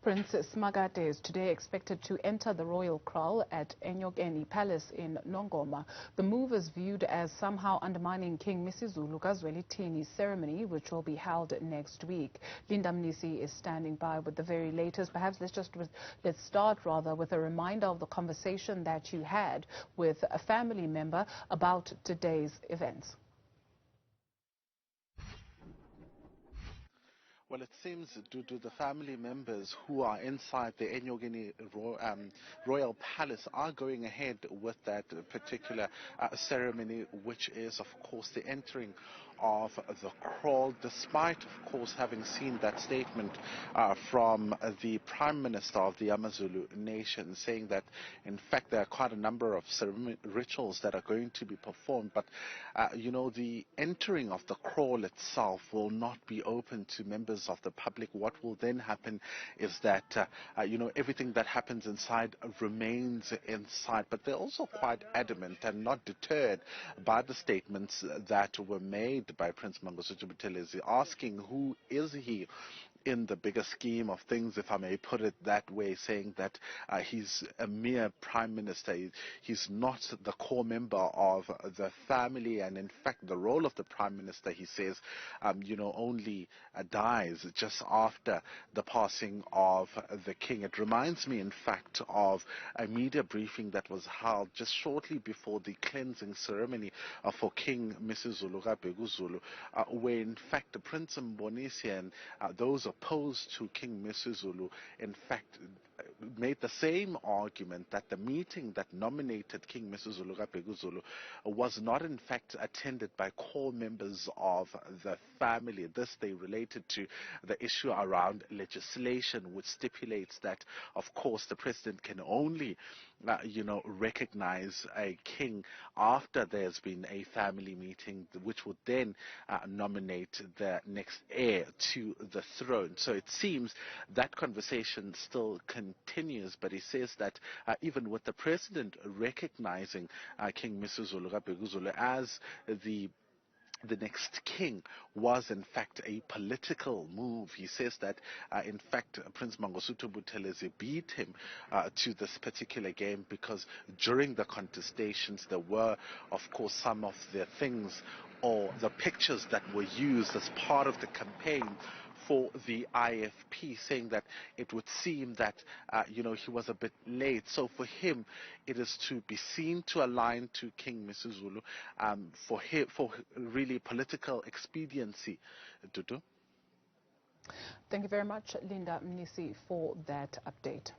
Prince Simakade is today expected to enter the royal kraal at Enyokeni Palace in Nongoma. The move is viewed as somehow undermining King MisuZulu kaZwelithini's ceremony, which will be held next week. Mnisi is standing by with the very latest. Perhaps let's start with a reminder of the conversation that you had with a family member about today's events. Well, it seems due to the family members who are inside the Enyokeni Royal Palace are going ahead with that particular ceremony, which is, of course, the entering of the kraal, despite, of course, having seen that statement from the Prime Minister of the AmaZulu nation saying that, in fact, there are quite a number of rituals that are going to be performed, but, the entering of the kraal itself will not be open to members of the public. What will then happen is that, everything that happens inside remains inside. But they're also quite adamant and not deterred by the statements that were made by Prince Mangosuthu, asking who is he in the bigger scheme of things, if I may put it that way, saying that he's a mere prime minister. He's not the core member of the family, and in fact the role of the prime minister, he says, only dies just after the passing of the king. It reminds me, in fact, of a media briefing that was held just shortly before the cleansing ceremony for King MisuZulu, where in fact Prince Mnisi and those opposed to King MisuZulu, in fact, made the same argument that the meeting that nominated King MisuZulu was not in fact attended by core members of the family. This they related to the issue around legislation, which stipulates that, of course, the president can only recognize a king after there's been a family meeting, which would then nominate the next heir to the throne. So it seems that conversation still continues, but he says that even with the president recognizing King MisuZulu as the next king was in fact a political move. He says that in fact Prince Mangosuthu beat him to this particular game because during the contestations there were, of course, some of the things or the pictures that were used as part of the campaign for the IFP, saying that it would seem that he was a bit late. So for him, it is to be seen to align to King MisuZulu for really political expediency. Dudu. Thank you very much, Linda Mnisi, for that update.